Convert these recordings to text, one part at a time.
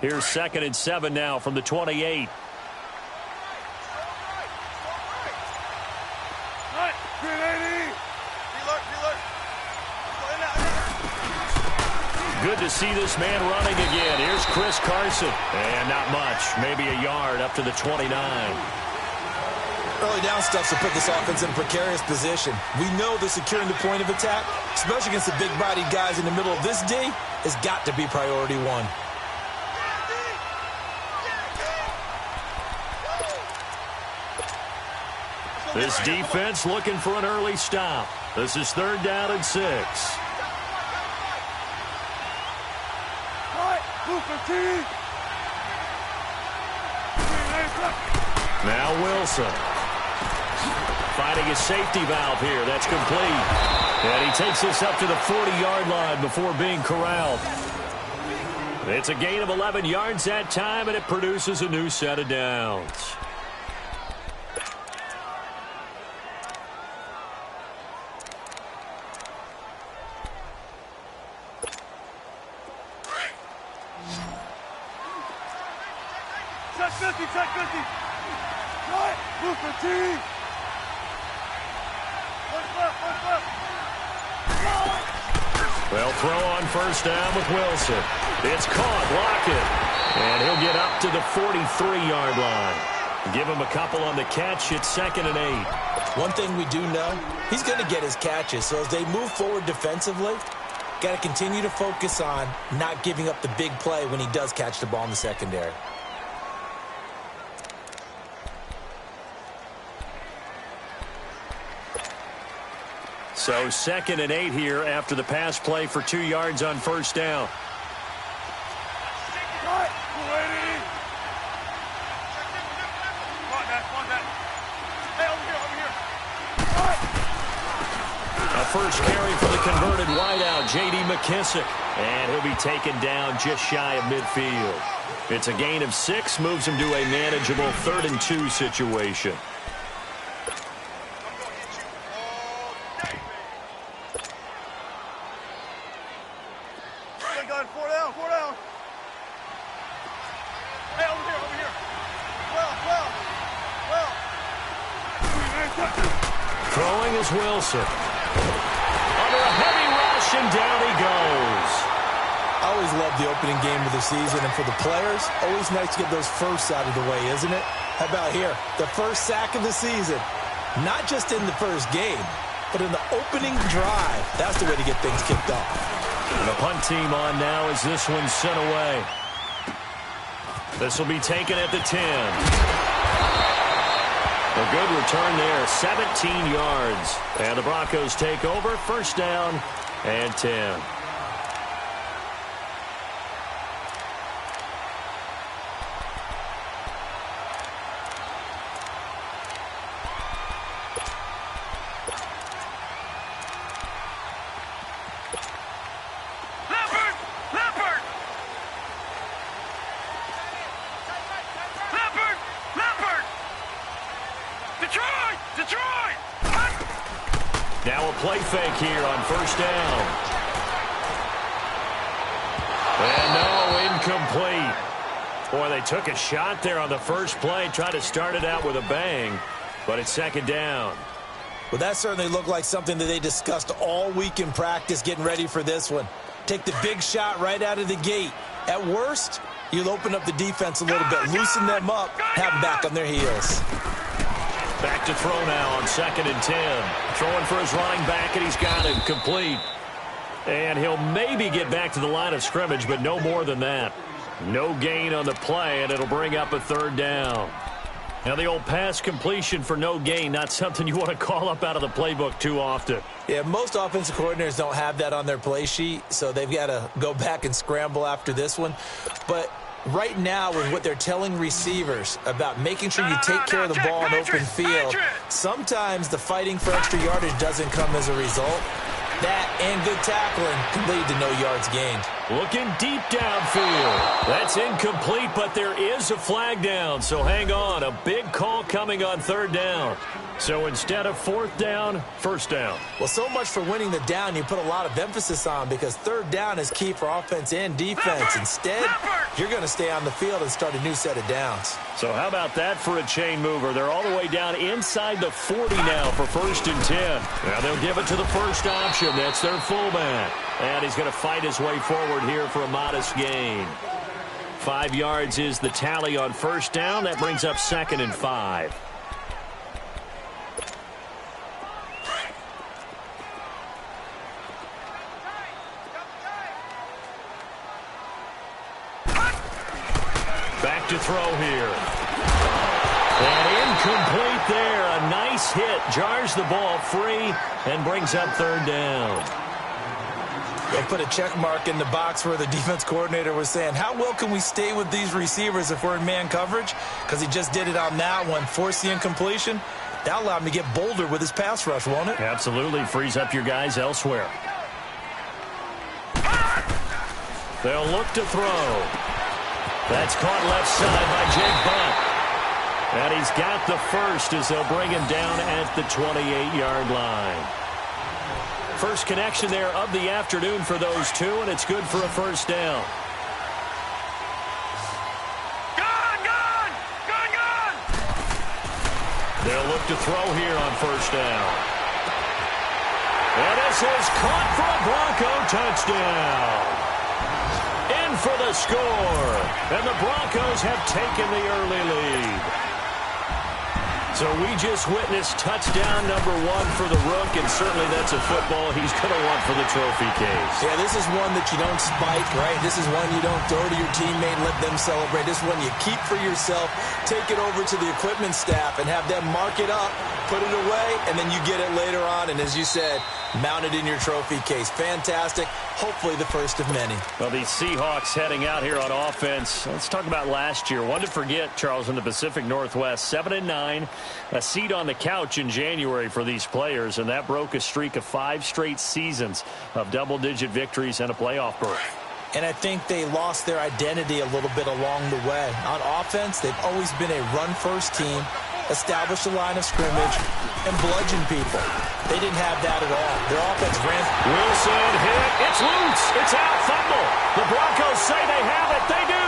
Here's 2nd and 7 now from the 28. Good to see this man running again. Here's Chris Carson. And not much. Maybe a yard up to the 29. Early down stuff to put this offense in a precarious position. We know that securing the point of attack, especially against the big-bodied guys in the middle of this D, has got to be priority one. This defense looking for an early stop. This is 3rd down and 6. Now Wilson. Finding his safety valve here. That's complete. And he takes this up to the 40-yard line before being corralled. It's a gain of 11 yards that time, and it produces a new set of downs. Well, throw on 1st down with Wilson. It's caught, Lockett. And he'll get up to the 43-yard line. Give him a couple on the catch. It's 2nd and 8. One thing we do know, he's going to get his catches. So as they move forward defensively, got to continue to focus on not giving up the big play when he does catch the ball in the secondary. So 2nd and 8 here after the pass play for 2 yards on 1st down. A first carry for the converted wideout, J.D. McKissick. And he'll be taken down just shy of midfield. It's a gain of 6, moves him to a manageable 3rd and 2 situation. Throwing is Wilson. Under a heavy rush, and down he goes. I always love the opening game of the season, and for the players, always nice to get those firsts out of the way, isn't it? How about here? The first sack of the season. Not just in the first game, but in the opening drive. That's the way to get things kicked off. And the punt team on now as this one's sent away. This will be taken at the 10. A good return there, 17 yards. And the Broncos take over, 1st down and 10. Now a play fake here on 1st down. And no, incomplete. Boy, they took a shot there on the first play, tried to start it out with a bang, but it's 2nd down. Well, that certainly looked like something that they discussed all week in practice getting ready for this one. Take the big shot right out of the gate. At worst, you'll open up the defense a little bit, loosen them up, have them back on their heels. Back to throw now on 2nd and 10. Throwing for his running back, and he's got him complete. And he'll maybe get back to the line of scrimmage, but no more than that. No gain on the play, and it'll bring up a 3rd down. Now the old pass completion for no gain, not something you want to call up out of the playbook too often. Yeah, most offensive coordinators don't have that on their play sheet, so they've got to go back and scramble after this one. But right now, with what they're telling receivers about making sure you take care of the ball in open field, sometimes the fighting for extra yardage doesn't come as a result. That and good tackling can lead to no yards gained. Looking deep downfield. That's incomplete, but there is a flag down. So hang on. A big call coming on third down. So instead of fourth down, first down. Well, so much for winning the down you put a lot of emphasis on, because third down is key for offense and defense. Instead, you're going to stay on the field and start a new set of downs. So how about that for a chain mover? They're all the way down inside the 40 now for 1st and 10. Now they'll give it to the first option. That's their fullback. And he's going to fight his way forward here for a modest gain. 5 yards is the tally on first down. That brings up 2nd and 5. Back to throw here. And incomplete there. A nice hit. Jars the ball free and brings up third down. They put a check mark in the box where the defense coordinator was saying, how well can we stay with these receivers if we're in man coverage? Because he just did it on that one. Force the incompletion. That'll allow him to get bolder with his pass rush, won't it? Absolutely. Frees up your guys elsewhere. They'll look to throw. That's caught left side by Jake Butt. And he's got the first as they'll bring him down at the 28-yard line. First connection there of the afternoon for those two, and it's good for a first down. Gone! They'll look to throw here on first down. And this is caught for a Bronco touchdown. In for the score. And the Broncos have taken the early lead. So we just witnessed touchdown number 1 for the Rook, and certainly that's a football he's going to want for the trophy case. Yeah, this is one that you don't spike, right? This is one you don't throw to your teammate and let them celebrate. This is one you keep for yourself, take it over to the equipment staff and have them mark it up, put it away, and then you get it later on. And as you said, mount it in your trophy case. Fantastic. Hopefully the first of many. Well, these Seahawks heading out here on offense. Let's talk about last year. One to forget, Charles, in the Pacific Northwest. 7-9, a seat on the couch in January for these players, and that broke a streak of 5 straight seasons of double-digit victories and a playoff berth. And I think they lost their identity a little bit along the way. On offense, they've always been a run-first team, establish a line of scrimmage, and bludgeon people. They didn't have that at all. Their offense ran. Wilson hit. It's loose. It's out. Fumble. The Broncos say they have it. They do.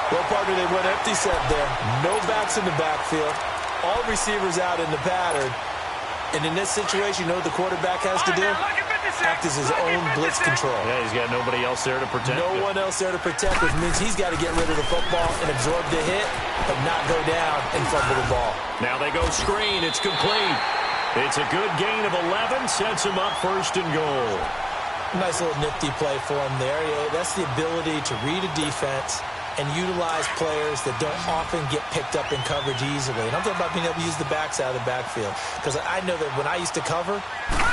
Well, partner, they went empty set there. No backs in the backfield. All receivers out in the pattern. And in this situation, you know what the quarterback has to do? Act as his own blitz control. Yeah, he's got nobody else there to protect. No one else there to protect, which means he's got to get rid of the football and absorb the hit, but not go down and fumble the ball. Now they go screen. It's complete. It's a good gain of 11. Sets him up 1st and goal. Nice little nifty play for him there. Yeah, that's the ability to read a defense and utilize players that don't often get picked up in coverage easily. And I'm talking about being able to use the backs out of the backfield. Because I know that when I used to cover,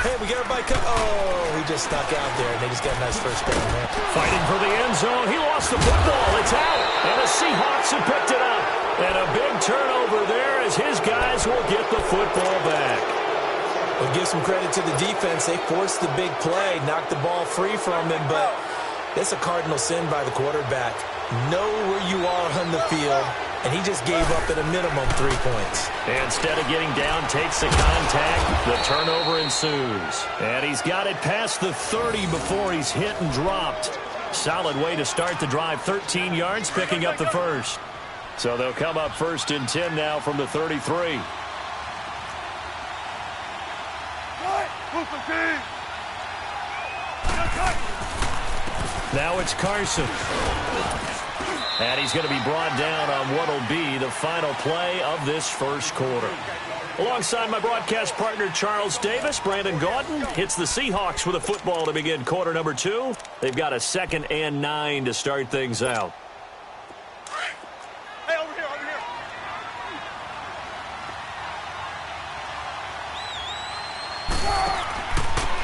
hey, we got everybody oh, he just snuck out there, and they just got a nice first down there. Fighting for the end zone. He lost the football. It's out. And the Seahawks have picked it up. And a big turnover there as his guys will get the football back. We'll give some credit to the defense. They forced the big play, knocked the ball free from him, but it's a cardinal sin by the quarterback. Know where you are on the field, and he just gave up at a minimum 3 points. And instead of getting down, takes the contact. The turnover ensues. And he's got it past the 30 before he's hit and dropped. Solid way to start the drive. 13 yards, picking up the first. So they'll come up 1st and 10 now from the 33. Now it's Carson. And he's going to be brought down on what will be the final play of this first quarter. Alongside my broadcast partner, Charles Davis, Brandon Gaudin hits the Seahawks with a football to begin quarter number 2. They've got a 2nd and 9 to start things out. Hey, over here, over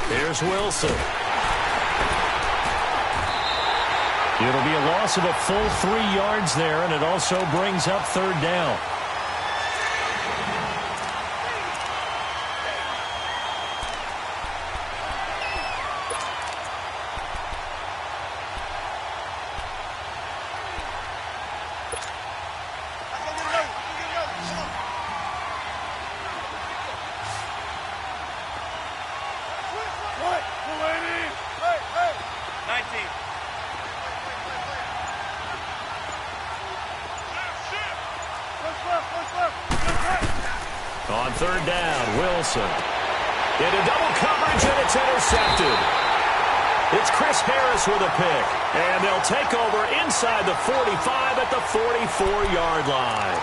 here. Here's Wilson. It'll be a loss of a full 3 yards there, and it also brings up 3rd down. third down. Wilson into double coverage, and it's intercepted. It's Chris Harris with a pick, and they'll take over inside the 45 at the 44-yard line.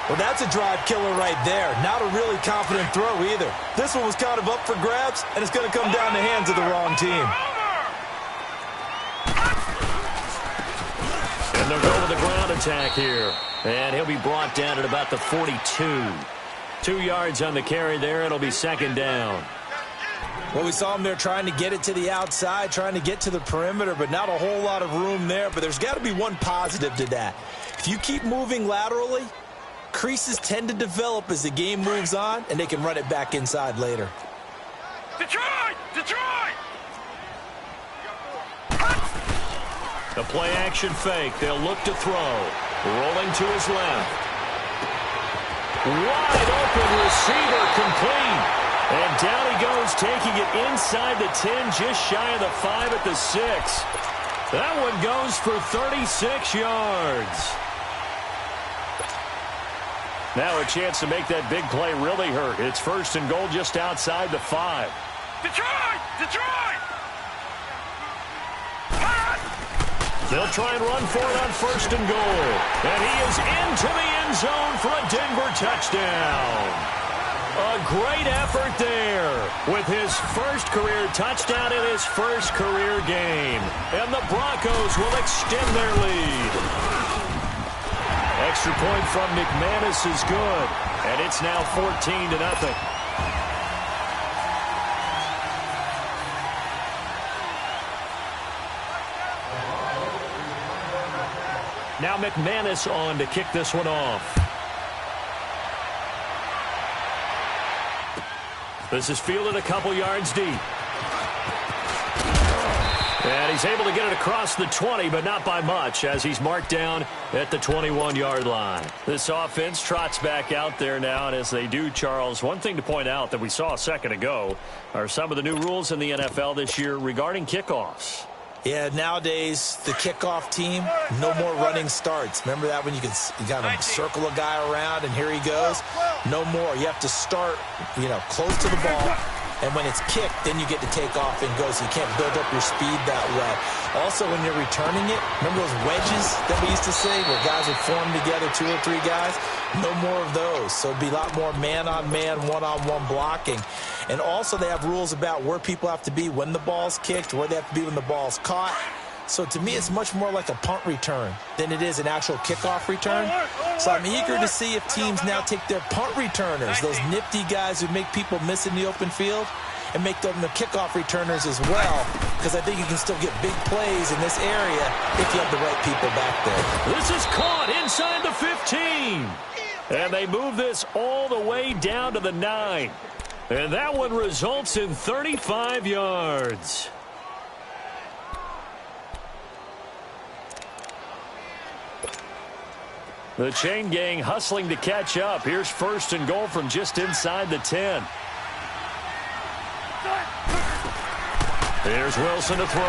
Well, that's a drive killer right there. Not a really confident throw either. This one was kind of up for grabs, and it's going to come down the hands of the wrong team. And they'll go with the ground attack here. And he'll be brought down at about the 42. 2 yards on the carry there. It'll be second down. Well, we saw him there trying to get it to the outside, trying to get to the perimeter, but not a whole lot of room there. But there's got to be one positive to that. If you keep moving laterally, creases tend to develop as the game moves on, and they can run it back inside later. Detroit! Detroit! The play-action fake. They'll look to throw. Rolling to his left. Wide open receiver, complete. And down he goes, taking it inside the 10, just shy of the 5 at the 6. That one goes for 36 yards. Now a chance to make that big play really hurt. It's first and goal just outside the 5. Detroit! Detroit! They'll try and run for it on first and goal. And he is into the end zone for a Denver touchdown. A great effort there with his first career touchdown in his first career game. And the Broncos will extend their lead. Extra point from McManus is good. And it's now 14-0. Now McManus on to kick this one off. This is fielded a couple yards deep. And he's able to get it across the 20, but not by much, as he's marked down at the 21-yard line. This offense trots back out there now, and as they do, Charles, one thing to point out that we saw a second ago are some of the new rules in the NFL this year regarding kickoffs. Yeah, nowadays, the kickoff team, no more running starts. Remember that when you kind of circle a guy around and here he goes? No more. You have to start, close to the ball. And when it's kicked, then you get to take off and go, so you can't build up your speed that way. Also, when you're returning it, remember those wedges that we used to say where guys would form together, 2 or 3 guys? No more of those. So it'd be a lot more man-on-man, one-on-one blocking. And also they have rules about where people have to be when the ball's kicked, where they have to be when the ball's caught. So to me, it's much more like a punt return than it is an actual kickoff return. So I'm eager to see if teams now take their punt returners, those nifty guys who make people miss in the open field, and make them the kickoff returners as well, because I think you can still get big plays in this area if you have the right people back there. This is caught inside the 15. And they move this all the way down to the 9. And that one results in 35 yards. The chain gang hustling to catch up. Here's first and goal from just inside the 10. Here's Wilson to throw.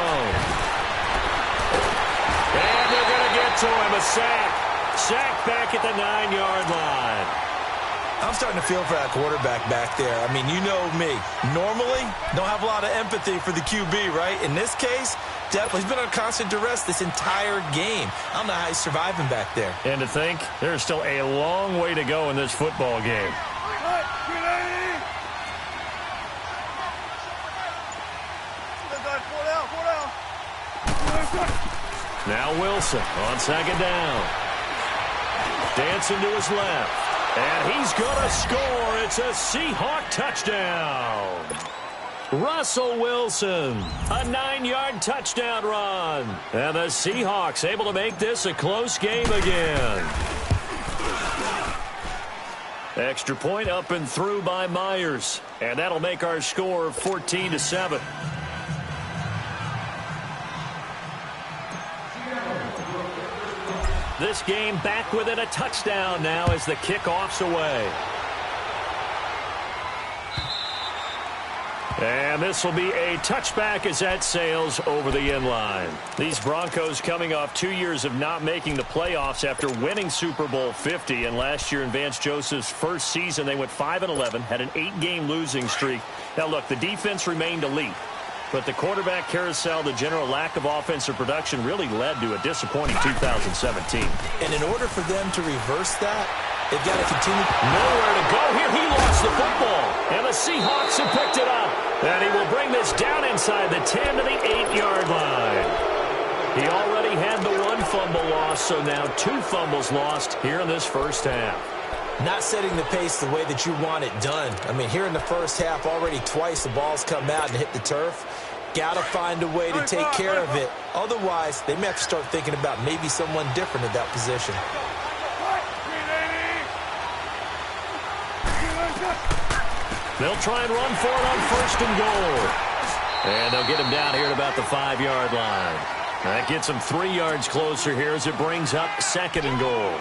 And they're going to get to him. A sack. Sack back at the 9-yard line. I'm starting to feel for that quarterback back there. I mean, you know me. Normally, don't have a lot of empathy for the QB, right? In this case, definitely. He's been on constant duress this entire game. I don't know how he's surviving back there. And to think, there's still a long way to go in this football game. Now Wilson on second down. Dancing to his left. And he's going to score. It's a Seahawk touchdown. Russell Wilson, a 9-yard touchdown run. And the Seahawks able to make this a close game again. Extra point up and through by Myers. And that'll make our score 14-7. This game back within a touchdown now as the kickoff's away. And this will be a touchback as that sails over the end line. These Broncos coming off 2 years of not making the playoffs after winning Super Bowl 50. And last year in Vance Joseph's first season, they went 5-11, had an 8-game losing streak. Now, look, the defense remained elite. But the quarterback carousel, the general lack of offensive production really led to a disappointing 2017. And in order for them to reverse that, they've got to continue. Nowhere to go here. He lost the football. And the Seahawks have picked it up. And he will bring this down inside the 10 to the 8-yard line. He already had the one fumble loss, so now 2 fumbles lost here in this first half. Not setting the pace the way that you want it done. I mean, here in the first half, already twice the ball's come out and hit the turf. Got to find a way to take care of it. Otherwise, they may have to start thinking about maybe someone different at that position. They'll try and run for it on 1st and goal. And they'll get him down here at about the 5-yard line. That gets him 3 yards closer here as it brings up 2nd and goal.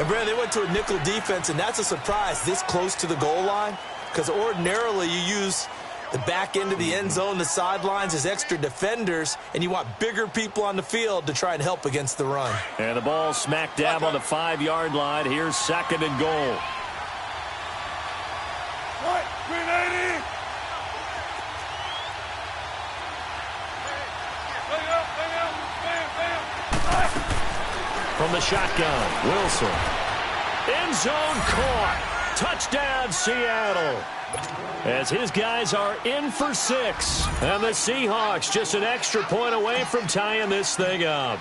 And, Brad, they went to a nickel defense, and that's a surprise this close to the goal line, because ordinarily you use the back end of the end zone, the sidelines as extra defenders, and you want bigger people on the field to try and help against the run. And the ball smack dab on the 5-yard line. Here's 2nd and goal. From the shotgun, Wilson. End zone caught. Touchdown, Seattle. As his guys are in for 6. And the Seahawks just an extra point away from tying this thing up.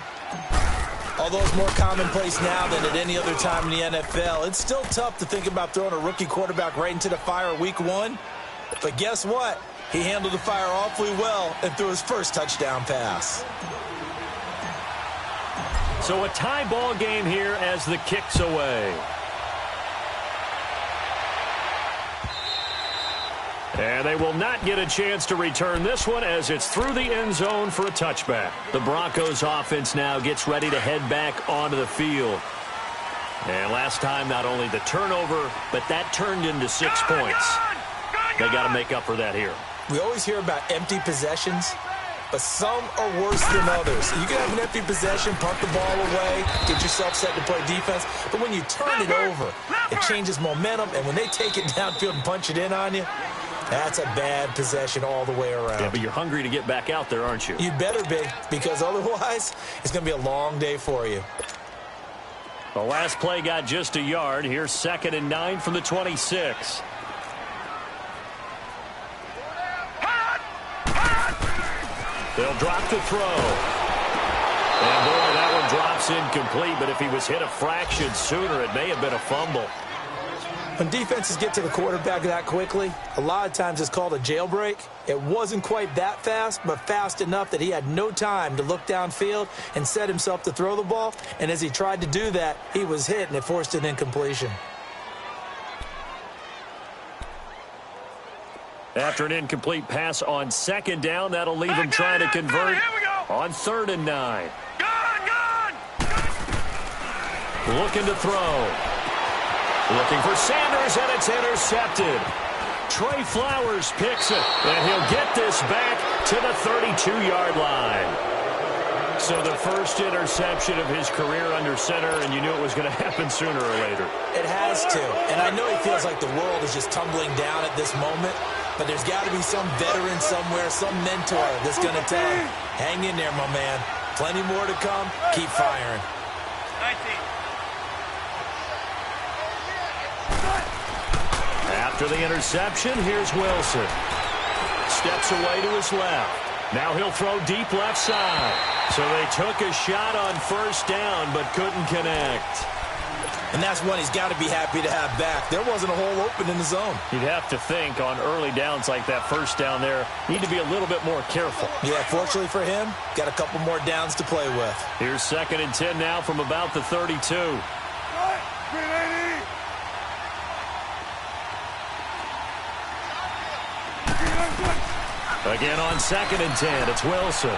Although it's more commonplace now than at any other time in the NFL, it's still tough to think about throwing a rookie quarterback right into the fire week 1. But guess what? He handled the fire awfully well and threw his first touchdown pass. So a tie ball game here as the kick's away. And they will not get a chance to return this one as it's through the end zone for a touchback. The Broncos offense now gets ready to head back onto the field. And last time, not only the turnover, but that turned into 6 points. They got to make up for that here. We always hear about empty possessions, but some are worse than others. You can have an empty possession, punt the ball away, get yourself set to play defense, but when you turn it over, it changes momentum, and when they take it downfield and punch it in on you, that's a bad possession all the way around. Yeah, but you're hungry to get back out there, aren't you? You better be, because otherwise, it's going to be a long day for you. The last play got just a yard. Here's 2nd and 9 from the 26. They'll drop the throw. And, boy, that one drops incomplete, but if he was hit a fraction sooner, it may have been a fumble. When defenses get to the quarterback that quickly, a lot of times it's called a jailbreak. It wasn't quite that fast, but fast enough that he had no time to look downfield and set himself to throw the ball. And as he tried to do that, he was hit, and it forced an incompletion. After an incomplete pass on 2nd down, that'll leave him trying to convert on 3rd and 9. Looking to throw. Looking for Sanders, and it's intercepted. Trey Flowers picks it, and he'll get this back to the 32-yard line. So the first interception of his career under center, and you knew it was going to happen sooner or later. It has to, and I know he feels like the world is just tumbling down at this moment, but there's got to be some veteran somewhere, some mentor that's going to tell him, hang in there, my man. Plenty more to come. Keep firing. 19. After the interception, here's Wilson. Steps away to his left. Now he'll throw deep left side. So they took a shot on 1st down, but couldn't connect. And that's one he's got to be happy to have back. There wasn't a hole open in the zone. You'd have to think on early downs like that 1st down there, need to be a little bit more careful. Yeah, fortunately for him, got a couple more downs to play with. Here's 2nd and 10 now from about the 32. Again on 2nd and 10, it's Wilson.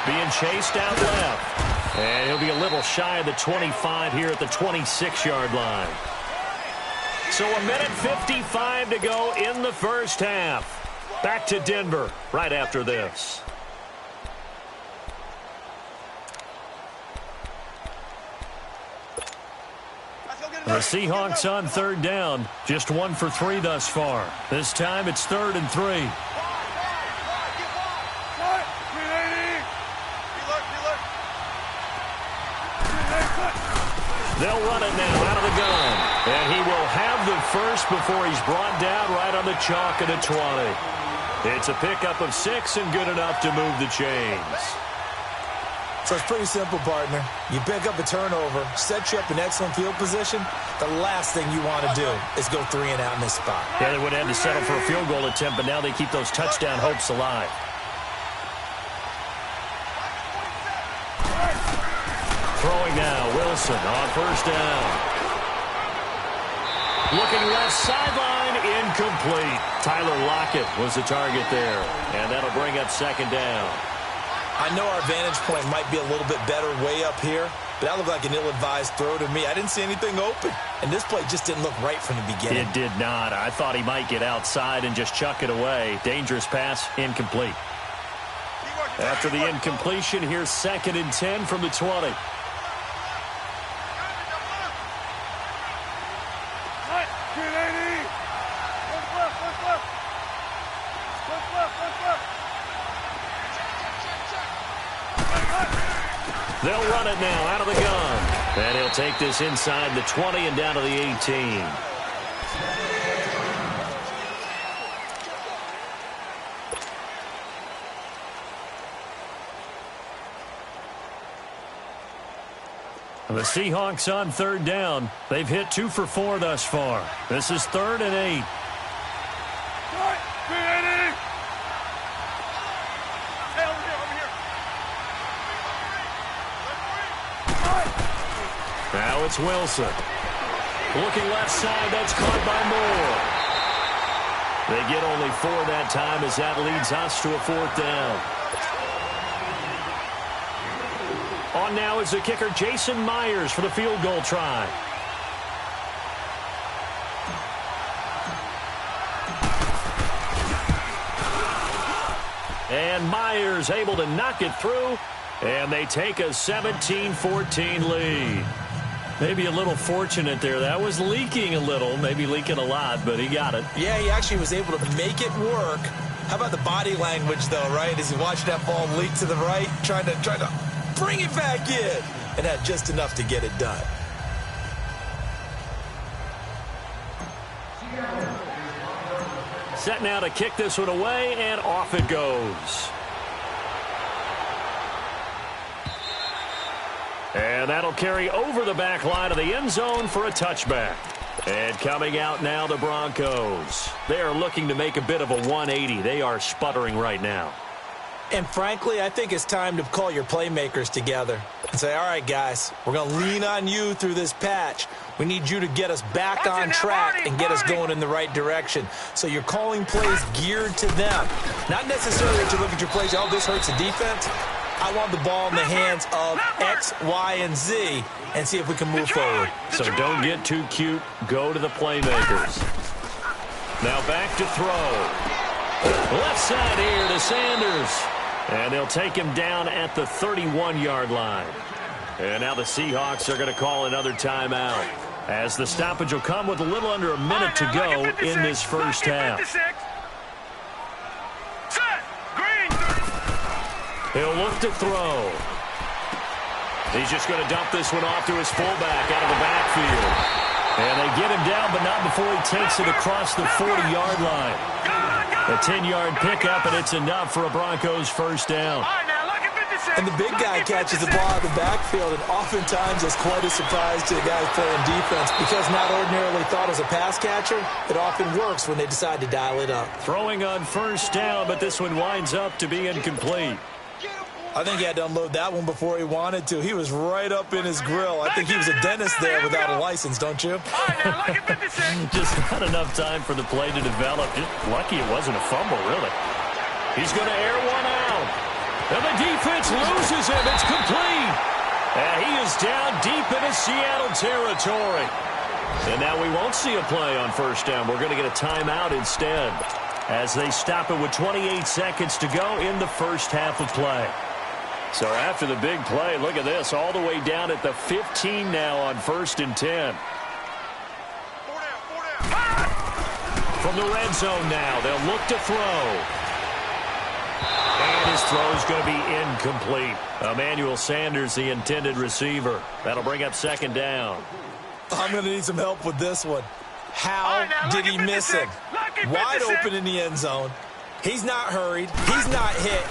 Being chased out left. And he'll be a little shy of the 25 here at the 26-yard line. So 1:55 to go in the first half. Back to Denver right after this. The Seahawks on third down. Just 1 for 3 thus far. This time it's 3rd and 3. They'll run it now out of the gun. And he will have the first before he's brought down right on the chalk of the 20. It's a pickup of 6 and good enough to move the chains. So it's pretty simple, partner. You pick up a turnover, set you up in excellent field position. The last thing you want to do is go 3 and out in this spot. Yeah, they would have had to settle for a field goal attempt, but now they keep those touchdown hopes alive. Throwing now, Wilson on first down. Looking left sideline, incomplete. Tyler Lockett was the target there, and that'll bring up 2nd down. I know our vantage point might be a little bit better way up here, but that looked like an ill-advised throw to me. I didn't see anything open, and this play just didn't look right from the beginning. It did not. I thought he might get outside and just chuck it away. Dangerous pass, incomplete. After the incompletion, here's 2nd and 10 from the 20. They'll run it now out of the gun. And he'll take this inside the 20 and down to the 18. The Seahawks on 3rd down. They've hit 2 for 4 thus far. This is 3rd and 8. Now it's Wilson. Looking left side, that's caught by Moore. They get only 4 that time as that leads us to a 4th down. On now is the kicker, Jason Myers, for the field goal try. And Myers able to knock it through, and they take a 17-14 lead. Maybe a little fortunate there. That was leaking a little, maybe leaking a lot, but he got it. Yeah, he actually was able to make it work. How about the body language, though, right? As he watched that ball leak to the right, trying to bring it back in, and had just enough to get it done. Set now to kick this one away, and off it goes. And that'll carry over the back line of the end zone for a touchback. And coming out now, the Broncos. They are looking to make a bit of a 180. They are sputtering right now. And frankly, I think it's time to call your playmakers together and say, all right, guys, we're going to lean on you through this patch. We need you to get us back on track and get us going in the right direction. So you're calling plays geared to them. Not necessarily that you look at your plays, oh, this hurts the defense. I want the ball in the hands of X, Y, and Z and see if we can move forward. So don't get too cute. Go to the playmakers. Now back to throw. Left side here to Sanders. And they'll take him down at the 31-yard line. And now the Seahawks are going to call another timeout, as the stoppage will come with a little under a minute to go in this first half. He'll look to throw. He's just going to dump this one off to his fullback out of the backfield. And they get him down, but not before he takes it across the 40-yard line. A 10-yard pickup, and it's enough for a Broncos first down. And the big guy catches the ball out of the backfield, and oftentimes it's quite a surprise to the guys playing defense, because not ordinarily thought as a pass catcher, it often works when they decide to dial it up. Throwing on first down, but this one winds up to be incomplete. I think he had to unload that one before he wanted to. He was right up in his grill. I think he was a dentist there without a license, don't you? Just not enough time for the play to develop. Just lucky it wasn't a fumble, really. He's going to air one out. And the defense loses him. It's complete. And he is down deep into Seattle territory. And now we won't see a play on first down. We're going to get a timeout instead as they stop it with 28 seconds to go in the first half of play. So after the big play, look at this, all the way down at the 15 now on 1st and 10. From the red zone now, they'll look to throw. And his throw is going to be incomplete. Emmanuel Sanders, the intended receiver. That'll bring up 2nd down. I'm going to need some help with this one. How did he miss him? Wide open in the end zone. He's not hurried. He's not hit.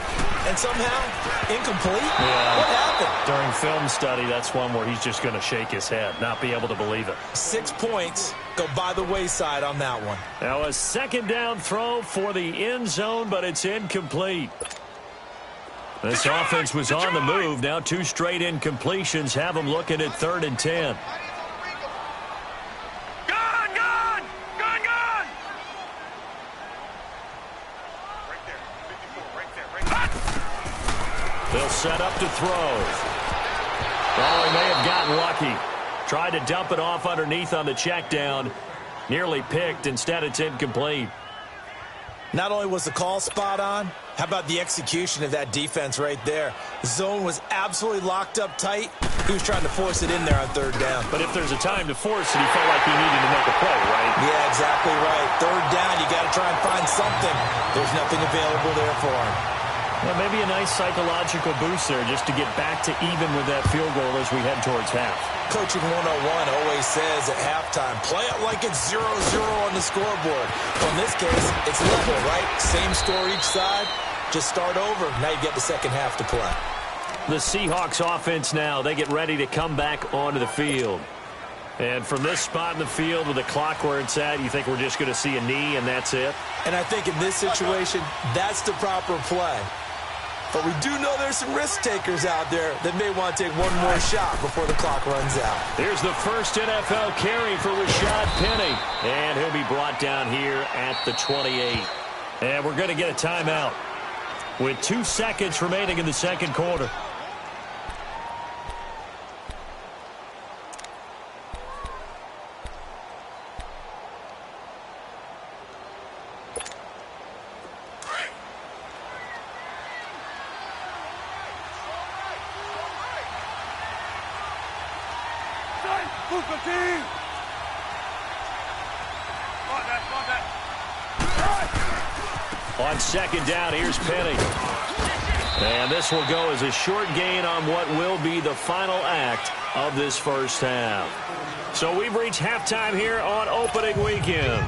And somehow, incomplete? Yeah. What happened? During film study, that's one where he's just going to shake his head, not be able to believe it. 6 points go by the wayside on that one. Now a 2nd down throw for the end zone, but it's incomplete. This offense was on the move. Now 2 straight incompletions have them looking at 3rd and 10. They'll set up to throw. Oh, he may have gotten lucky. Tried to dump it off underneath on the check down. Nearly picked. Instead, it's incomplete. Not only was the call spot on, how about the execution of that defense right there? The zone was absolutely locked up tight. He was trying to force it in there on 3rd down. But if there's a time to force it, he felt like he needed to make a play, right? Yeah, exactly right. 3rd down, you got to try and find something. There's nothing available there for him. Well, maybe a nice psychological boost there just to get back to even with that field goal as we head towards half. Coaching 101 always says at halftime, play it like it's 0-0 on the scoreboard. Well, in this case, it's level, right? Same score each side. Just start over. Now you get the second half to play. The Seahawks offense now, they get ready to come back onto the field. And from this spot in the field with the clock where it's at, you think we're just going to see a knee and that's it? And I think in this situation, that's the proper play. But we do know there's some risk takers out there that may want to take one more shot before the clock runs out. Here's the first NFL carry for Rashad Penny. And he'll be brought down here at the 28. And we're going to get a timeout with 2 seconds remaining in the second quarter. On 2nd down, here's Penny. And this will go as a short gain on what will be the final act of this first half. So we've reached halftime here on opening weekend,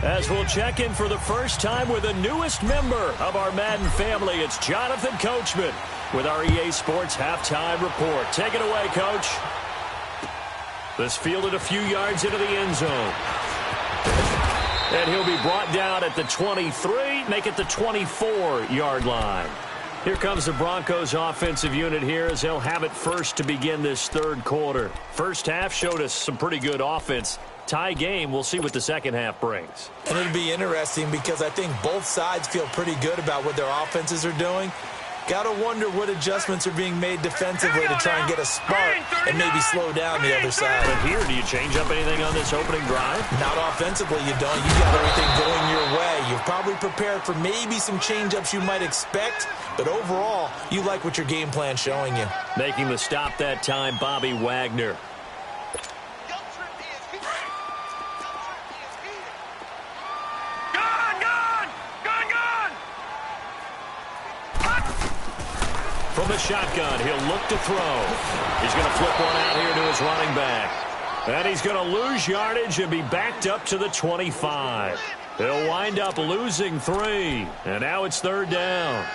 as we'll check in for the first time with the newest member of our Madden family. It's Jonathan Coachman with our EA Sports Halftime Report. Take it away, Coach. This fielded a few yards into the end zone. And he'll be brought down at the 23, make it the 24-yard line. Here comes the Broncos offensive unit here as they'll have it first to begin this third quarter. First half showed us some pretty good offense. Tie game, we'll see what the second half brings. And it'll be interesting because I think both sides feel pretty good about what their offenses are doing. Got to wonder what adjustments are being made defensively to try and get a spark and maybe slow down the other side. But here, do you change up anything on this opening drive? Not offensively, you don't. You got everything going your way. You've probably prepared for maybe some change-ups you might expect, but overall, you like what your game plan's showing you. Making the stop that time, Bobby Wagner. From the shotgun, he'll look to throw. He's going to flip one out here to his running back. And he's going to lose yardage and be backed up to the 25. He'll wind up losing 3. And now it's 3rd down.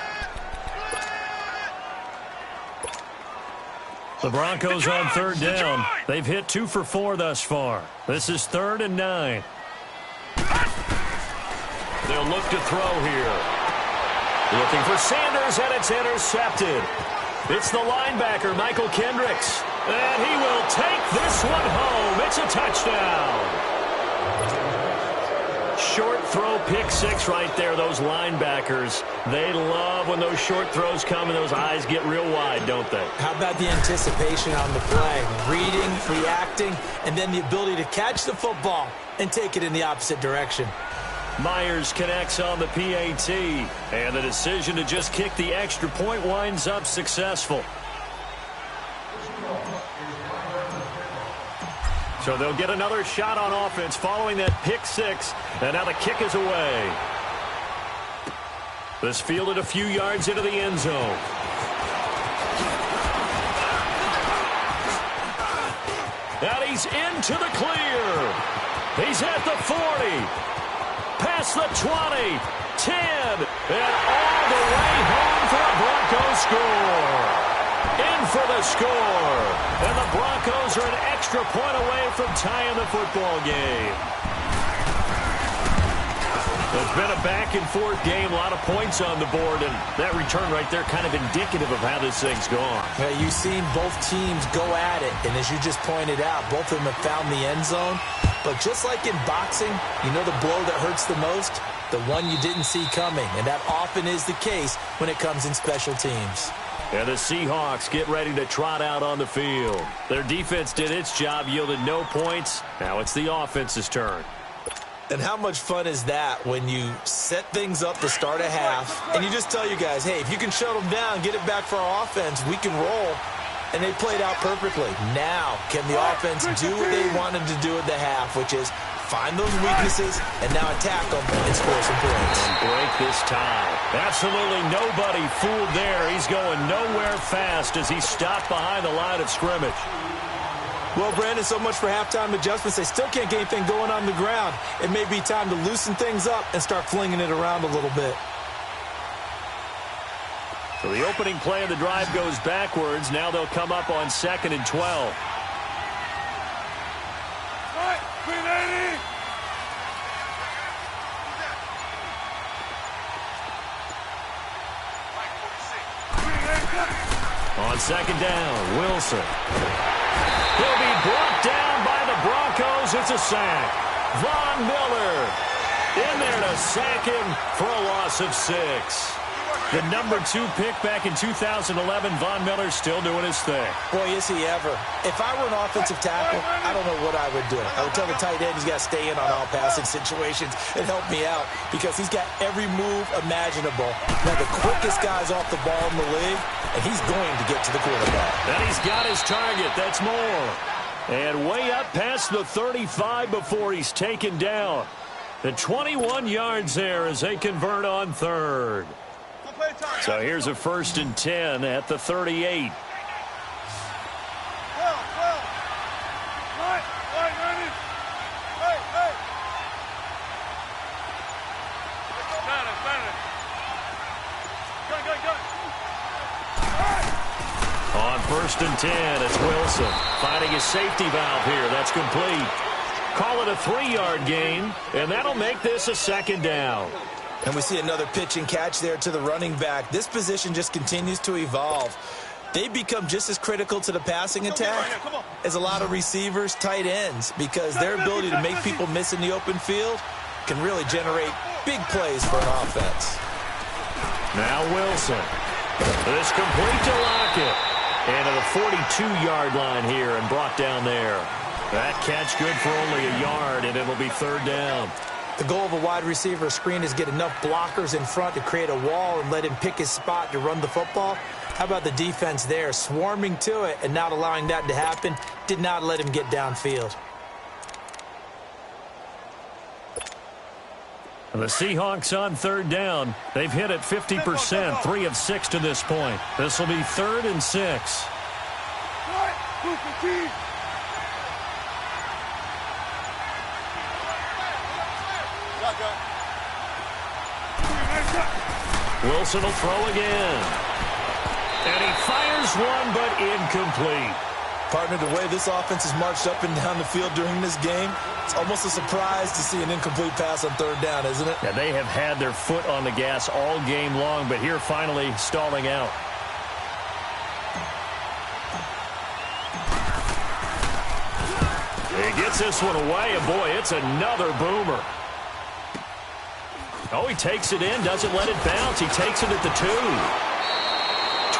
The Broncos on 3rd down. They've hit 2 for 4 thus far. This is 3rd and 9. They'll look to throw here. Looking for Sanders, and it's intercepted. It's the linebacker, Michael Kendricks. And he will take this one home. It's a touchdown. short throw pick six right there. Those linebackers, they love when those short throws come and those eyes get real wide, don't they? How about the anticipation on the play? Reading, reacting, and then the ability to catch the football and take it in the opposite direction. Myers connects on the PAT, and the decision to just kick the extra point winds up successful. So they'll get another shot on offense following that pick six, and now the kick is away. This fielded a few yards into the end zone. And he's into the clear. He's at the 40. Past the 20, 10, and all the way home for a Broncos score. In for the score. And the Broncos are an extra point away from tying the football game. It's been a back-and-forth game, a lot of points on the board, and that return right there kind of indicative of how this thing's gone. Yeah, you've seen both teams go at it, and as you just pointed out, both of them have found the end zone. But just like in boxing, you know the blow that hurts the most? The one you didn't see coming, and that often is the case when it comes in special teams. And the Seahawks get ready to trot out on the field. Their defense did its job, yielded no points. Now it's the offense's turn. And how much fun is that when you set things up to start a half, and you just tell you guys, hey, if you can shut them down, get it back for our offense, we can roll. And they played out perfectly. Now, can the offense do what they wanted to do at the half, which is find those weaknesses and now attack them and score some points. And break this tie. Absolutely nobody fooled there. He's going nowhere fast as he stopped behind the line of scrimmage. Well, Brandon, so much for halftime adjustments. They still can't get anything going on the ground. It may be time to loosen things up and start flinging it around a little bit. So the opening play of the drive goes backwards. Now they'll come up on 2nd and 12. On 2nd down, Wilson. He'll be brought down by the Broncos. It's a sack. Von Miller in there to sack him for a loss of 6. The number 2 pick back in 2011, Von Miller's still doing his thing. Boy, is he ever. If I were an offensive tackle, I don't know what I would do. I would tell the tight end he's got to stay in on all passing situations and help me out because he's got every move imaginable. One of the quickest guys off the ball in the league, and he's going to get to the quarterback. And he's got his target. That's more. And way up past the 35 before he's taken down. The 21 yards there as they convert on 3rd. So here's a 1st and 10 at the 38. On 1st and 10, it's Wilson finding his safety valve here. That's complete. Call it a 3-yard gain, and that'll make this a 2nd down. And we see another pitch and catch there to the running back. This position just continues to evolve. They become just as critical to the passing attack as a lot of receivers, tight ends, because their ability to make people miss in the open field can really generate big plays for an offense. Now Wilson. This complete to Lockett. And to the 42-yard line here and brought down there. That catch good for only a yard, and it'll be 3rd down. The goal of a wide receiver screen is get enough blockers in front to create a wall and let him pick his spot to run the football. How about the defense there, swarming to it and not allowing that to happen? Did not let him get downfield. And the Seahawks on 3rd down. They've hit it 50%, 3 of 6 to this point. This will be 3rd and 6. Wilson will throw again. And he fires one, but incomplete. Partner, the way this offense has marched up and down the field during this game, it's almost a surprise to see an incomplete pass on 3rd down, isn't it? Yeah, they have had their foot on the gas all game long, but here finally stalling out. He gets this one away, and boy, it's another boomer. Oh, he takes it in, doesn't let it bounce. He takes it at the 2.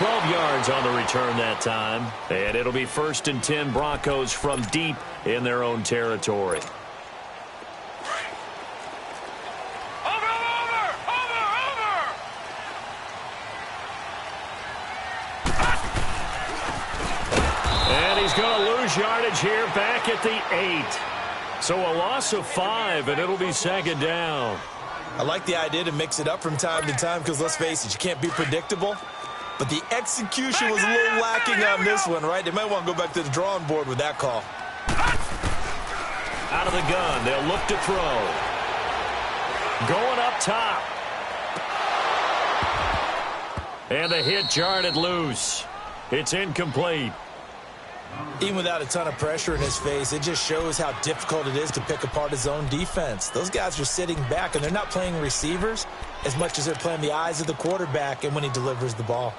12 yards on the return that time. And it'll be 1st and 10 Broncos from deep in their own territory. And he's going to lose yardage here back at the 8. So a loss of 5, and it'll be 2nd down. I like the idea to mix it up from time to time because, let's face it, you can't be predictable. But the execution was a little lacking on this one, right? They might want to go back to the drawing board with that call. Out of the gun, they'll look to throw. Going up top. And the hit jarred it loose. It's incomplete. Even without a ton of pressure in his face, it just shows how difficult it is to pick apart his own defense. Those guys are sitting back, and they're not playing receivers as much as they're playing the eyes of the quarterback and when he delivers the ball.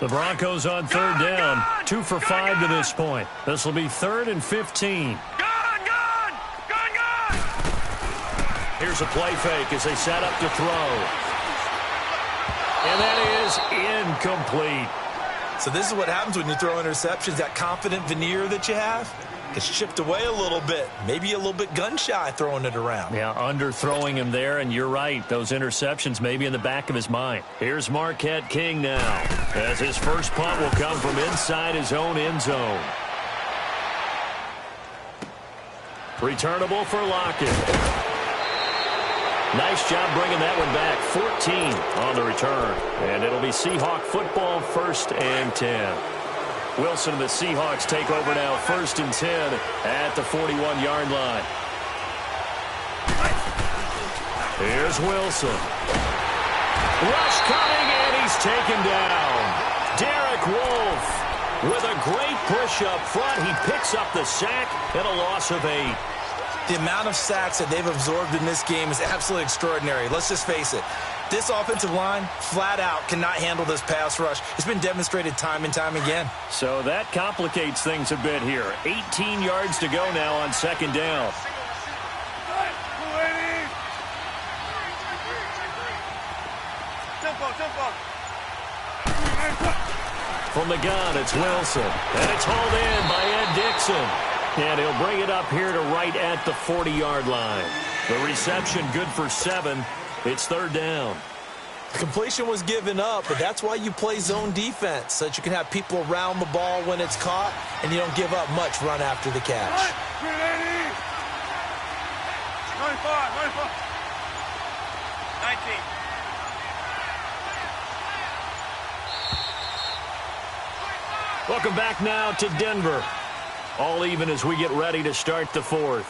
The Broncos on 3rd down. 2 for 5 to this point. This will be 3rd and 15. Here's a play fake as they set up to throw. And that is incomplete. So this is what happens when you throw interceptions. That confident veneer that you have gets chipped away a little bit. Maybe a little bit gun-shy throwing it around. Yeah, underthrowing him there, and you're right. Those interceptions may be in the back of his mind. Here's Marquette King now, as his first punt will come from inside his own end zone. Returnable for Lockett. Nice job bringing that one back. 14 on the return. And it'll be Seahawk football, 1st and 10. Wilson and the Seahawks take over now, 1st and 10 at the 41-yard line. Here's Wilson. Rush coming, and he's taken down. Derek Wolfe with a great push up front. He picks up the sack and a loss of 8. The amount of sacks that they've absorbed in this game is absolutely extraordinary. Let's just face it. This offensive line, flat out, cannot handle this pass rush. It's been demonstrated time and time again. So that complicates things a bit here. 18 yards to go now on 2nd down. From the gun, it's Wilson. And it's hauled in by Ed Dixon. And he'll bring it up here to right at the 40-yard line. The reception good for 7. It's 3rd down. The completion was given up, but that's why you play zone defense, so that you can have people around the ball when it's caught, and you don't give up much run after the catch. 19. Welcome back now to Denver. All even as we get ready to start the 4th.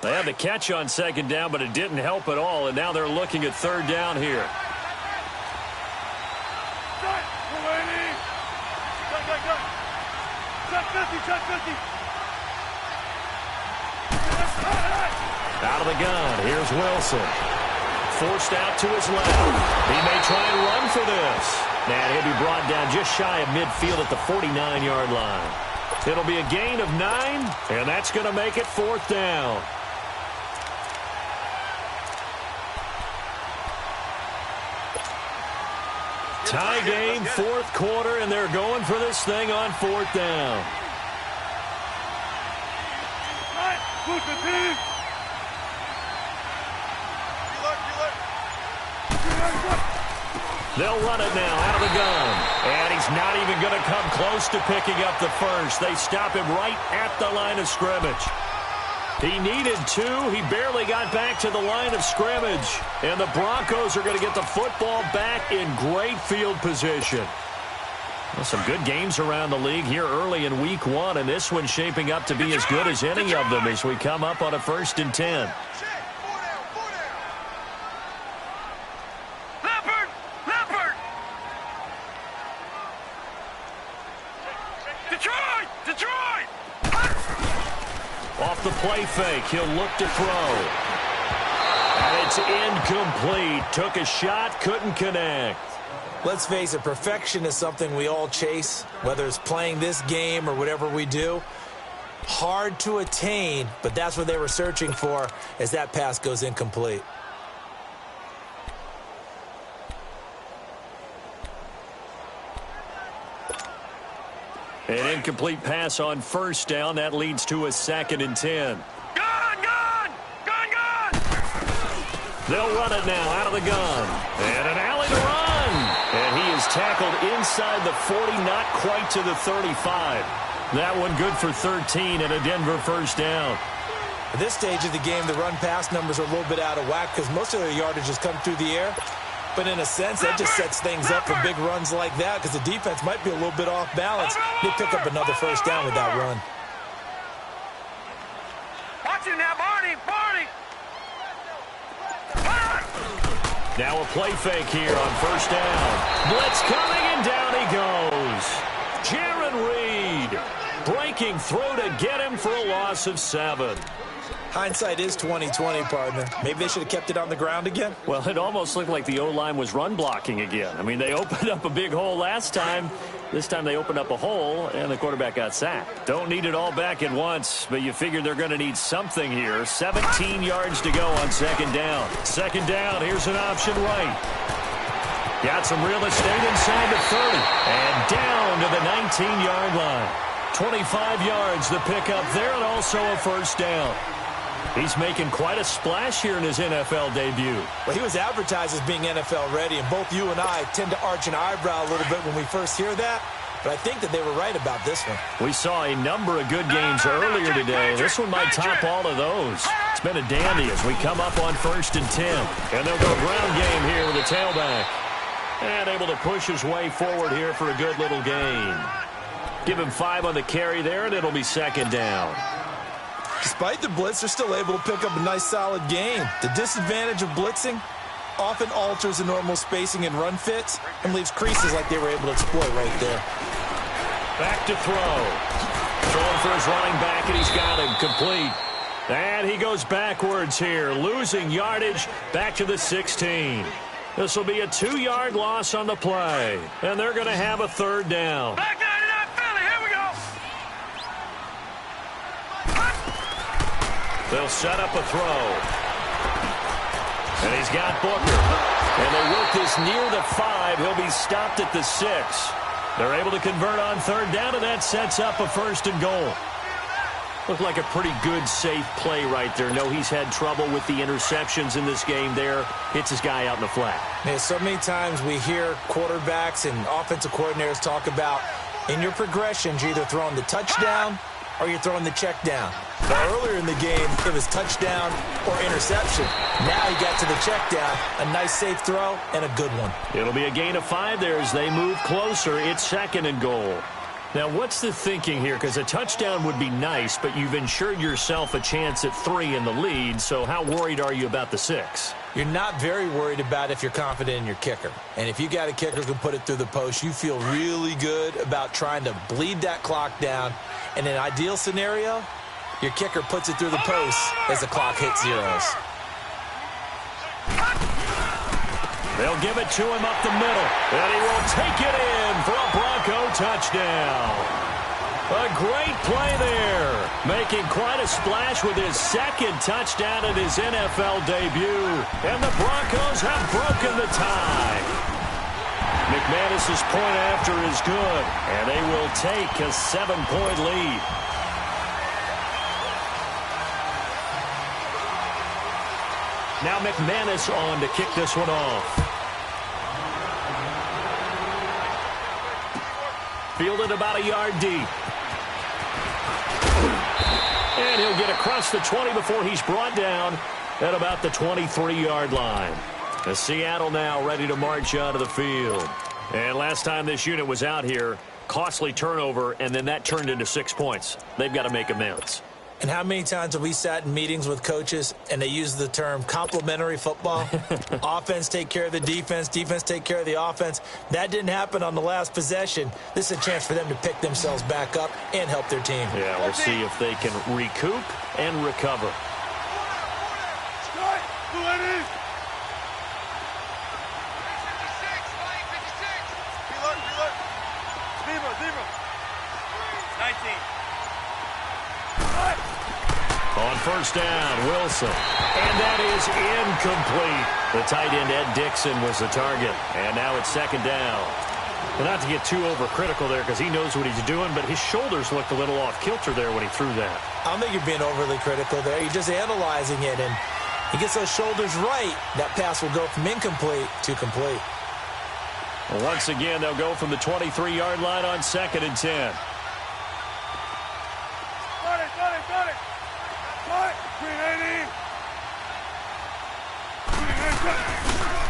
They had the catch on 2nd down, but it didn't help at all, and now they're looking at 3rd down here. Out of the gun, here's Wilson. Forced out to his left. He may try and run for this. And he'll be brought down just shy of midfield at the 49-yard line. It'll be a gain of 9, and that's going to make it 4th down. Tie game, 4th quarter, and they're going for this thing on 4th down. They'll run it now out of the gun. And he's not even going to come close to picking up the first. They stop him right at the line of scrimmage. He needed 2. He barely got back to the line of scrimmage. And the Broncos are going to get the football back in great field position. Well, some good games around the league here early in week 1, and this one's shaping up to be as good as any of them as we come up on a 1st and 10. Detroit! Detroit! Off the play fake, he'll look to throw. And it's incomplete. Took a shot, couldn't connect. Let's face it, perfection is something we all chase, whether it's playing this game or whatever we do. Hard to attain, but that's what they were searching for as that pass goes incomplete. An incomplete pass on first down. That leads to a 2nd and 10. Gun! Gun! Gun! Gun! They'll run it now out of the gun. And an alley to run. And he is tackled inside the 40, not quite to the 35. That one good for 13 and a Denver first down. At this stage of the game, the run-pass numbers are a little bit out of whack because most of their yardage has come through the air. But in a sense, that just sets things up for big runs like that because the defense might be a little bit off balance. They pick up another first down with that run. Watch him now, Barney! Barney! Now a play fake here on first down. Blitz coming, and down he goes. Jaron Reed breaking through to get him for a loss of 7. Hindsight is 20/20, partner. Maybe they should have kept it on the ground again. Well, it almost looked like the O-line was run blocking again. I mean, they opened up a big hole last time. This time they opened up a hole, and the quarterback got sacked. Don't need it all back at once, but you figure they're going to need something here. 17 yards to go on 2nd down. 2nd down, here's an option right. Got some real estate inside the 30, and down to the 19-yard line. 25 yards the pickup there, and also a first down. He's making quite a splash here in his NFL debut. Well, he was advertised as being NFL ready, and both you and I tend to arch an eyebrow a little bit when we first hear that. But I think that they were right about this one. We saw a number of good games earlier today. This one might top all of those. It's been a dandy as we come up on 1st and 10. And they'll go ground game here with the tailback. And able to push his way forward here for a good little gain. Give him 5 on the carry there, and it'll be 2nd down. Despite the blitz, they're still able to pick up a nice, solid gain. The disadvantage of blitzing often alters the normal spacing and run fits and leaves creases like they were able to exploit right there. Back to throw. Throwing for his running back, and he's got him complete. And he goes backwards here, losing yardage back to the 16. This will be a 2-yard loss on the play, and they're going to have a 3rd down. Back 99 Philly, here we go! They'll set up a throw. And he's got Booker. And they work this near the 5. He'll be stopped at the 6. They're able to convert on 3rd down, and that sets up a 1st and goal. Looked like a pretty good, safe play right there. No, he's had trouble with the interceptions in this game there. Hits his guy out in the flat. Yeah, so many times we hear quarterbacks and offensive coordinators talk about in your progressions, you're either throwing the touchdown or you're throwing the check down. Now, earlier in the game, it was touchdown or interception. Now he got to the check down, a nice safe throw, and a good one. It'll be a gain of 5 there as they move closer. It's 2nd and goal. Now, what's the thinking here? Because a touchdown would be nice, but you've ensured yourself a chance at 3 in the lead, so how worried are you about the 6? You're not very worried about if you're confident in your kicker. And if you got a kicker who can put it through the post, you feel really good about trying to bleed that clock down. In an ideal scenario, your kicker puts it through the post as the clock hits zeros. They'll give it to him up the middle, and he will take it in for a Bronco touchdown. A great play there, making quite a splash with his 2nd touchdown in his NFL debut. And the Broncos have broken the tie. McManus's point after is good, and they will take a 7-point lead. Now McManus on to kick this one off. Fielded about a yard deep. And he'll get across the 20 before he's brought down at about the 23-yard line. As Seattle now ready to march out of the field. And last time this unit was out here, costly turnover, and then that turned into 6 points. They've got to make amends. And how many times have we sat in meetings with coaches and they use the term complementary football? Offense take care of the defense, defense take care of the offense. That didn't happen on the last possession. This is a chance for them to pick themselves back up and help their team. Yeah, we'll see if they can recoup and recover. On first down, Wilson. And that is incomplete. The tight end, Ed Dixon, was the target. And now it's second down. Well, not to get too overcritical there because he knows what he's doing, but his shoulders looked a little off kilter there when he threw that. I don't think you're being overly critical there. You're just analyzing it, and he gets those shoulders right. That pass will go from incomplete to complete. Well, once again, they'll go from the 23-yard line on second and 10.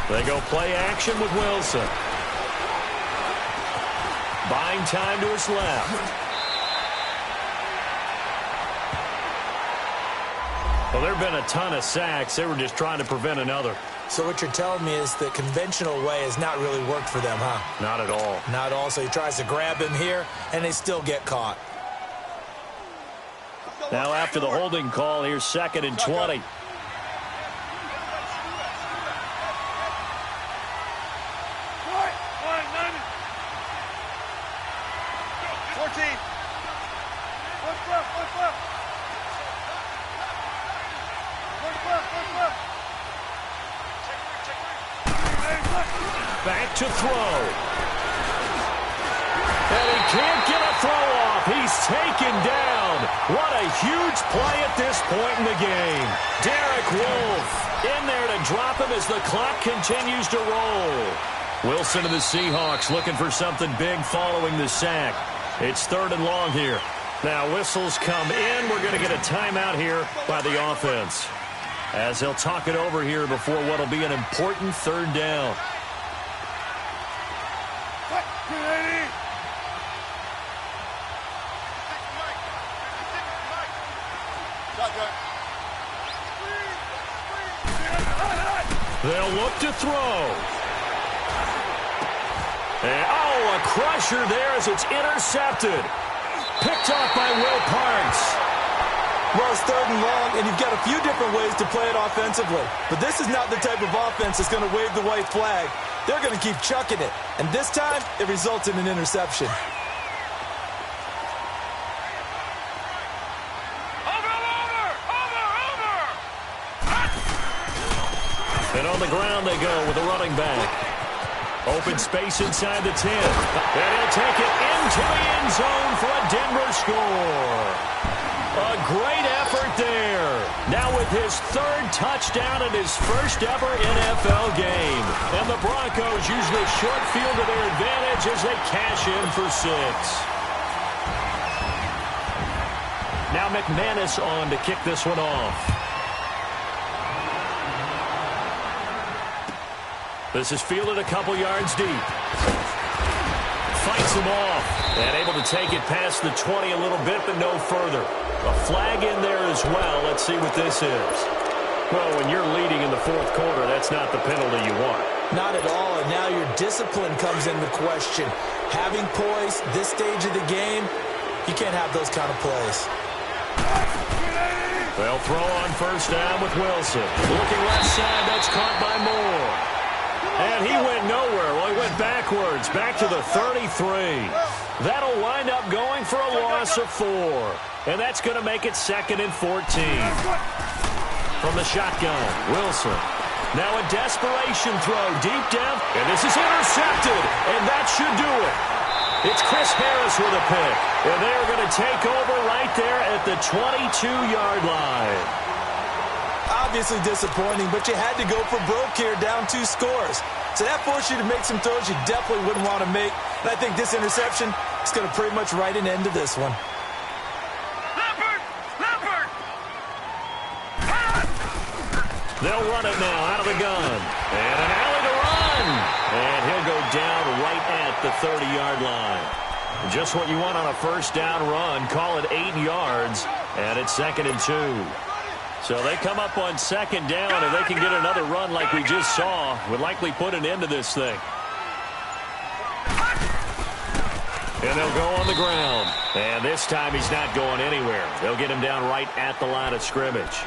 They go play action with Wilson. Buying time to his left. Well, there have been a ton of sacks. They were just trying to prevent another. So what you're telling me is the conventional way has not really worked for them, huh? Not at all. Not at all. So he tries to grab him here, and they still get caught. Now after the holding call, here's second and 20. 14. Back to throw. And he can't get a throw off. He's taken down. What a huge play at this point in the game. Derek Wolfe in there to drop him as the clock continues to roll. Wilson of the Seahawks looking for something big following the sack. It's third and long here. Now whistles come in. We're going to get a timeout here by the offense, as they'll talk it over here before what will be an important third down. They'll look to throw. And, a crusher there as it's intercepted. Picked off by Will Parks. Well, it's third and long, and you've got a few different ways to play it offensively. But this is not the type of offense that's going to wave the white flag. They're going to keep chucking it. And this time, it results in an interception. And on the ground they go with a running back. Open space inside the 10. And he'll take it into the end zone for a Denver score. A great effort there. Now with his third touchdown in his first ever NFL game. And the Broncos use the short field to their advantage as they cash in for 6. Now McManus on to kick this one off. This is fielded a couple yards deep. Fights him off. And able to take it past the 20 a little bit, but no further. A flag in there as well. Let's see what this is. Well, when you're leading in the fourth quarter, that's not the penalty you want. Not at all, and now your discipline comes into question. Having poise, this stage of the game, you can't have those kind of plays. They'll throw on first down with Wilson. Looking left side, that's caught by Moore. And he went nowhere. Well, he went backwards, back to the 33. That'll wind up going for a loss of 4. And that's going to make it second and 14. From the shotgun, Wilson. Now a desperation throw deep down. And this is intercepted. And that should do it. It's Chris Harris with a pick. And they are going to take over right there at the 22-yard line. Obviously disappointing, but you had to go for broke here, down 2 scores. So that forced you to make some throws you definitely wouldn't want to make. And I think this interception is going to pretty much write an end to this one. Leopard! They'll run it now out of the gun. And an alley to run. And he'll go down right at the 30-yard line. Just what you want on a first down run. Call it 8 yards. And it's 2nd and 2. So they come up on 2nd down, and they can get another run like we just saw. Would likely put an end to this thing. And they'll go on the ground. And this time he's not going anywhere. They'll get him down right at the line of scrimmage.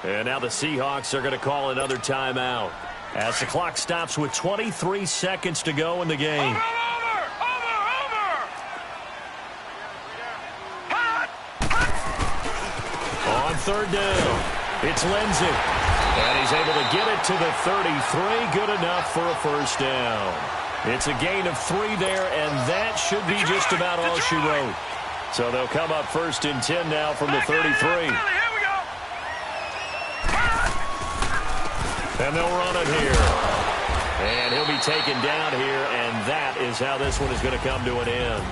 And now the Seahawks are going to call another timeout as the clock stops with 23 seconds to go in the game. On 3rd down, it's Lindsey. And he's able to get it to the 33. Good enough for a 1st down. It's a gain of 3 there, and that should be just about all she wrote. So they'll come up 1st and 10 now from the 33. And they'll run it here. And he'll be taken down here, and that is how this one is going to come to an end.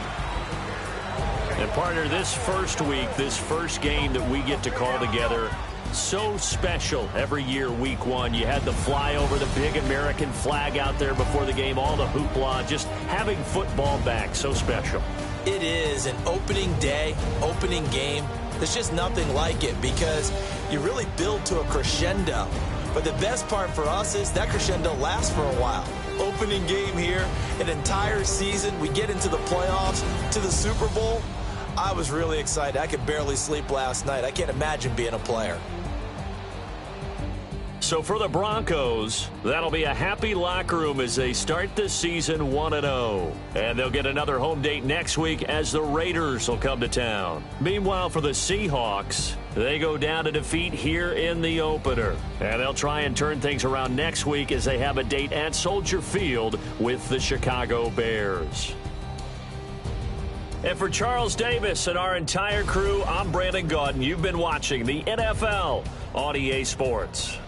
And, partner, this first week, this first game that we get to call together, so special every year, week 1. You had the flyover, the big American flag out there before the game, all the hoopla, just having football back, so special. It is an opening day, opening game. There's just nothing like it because you really build to a crescendo. But the best part for us is that crescendo lasts for a while. Opening game here, an entire season. We get into the playoffs, to the Super Bowl. I was really excited. I could barely sleep last night. I can't imagine being a player. So for the Broncos, that'll be a happy locker room as they start the season 1-0. And they'll get another home date next week as the Raiders will come to town. Meanwhile, for the Seahawks, they go down to defeat here in the opener. And they'll try and turn things around next week as they have a date at Soldier Field with the Chicago Bears. And for Charles Davis and our entire crew, I'm Brandon Gaudin. You've been watching the NFL on EA Sports.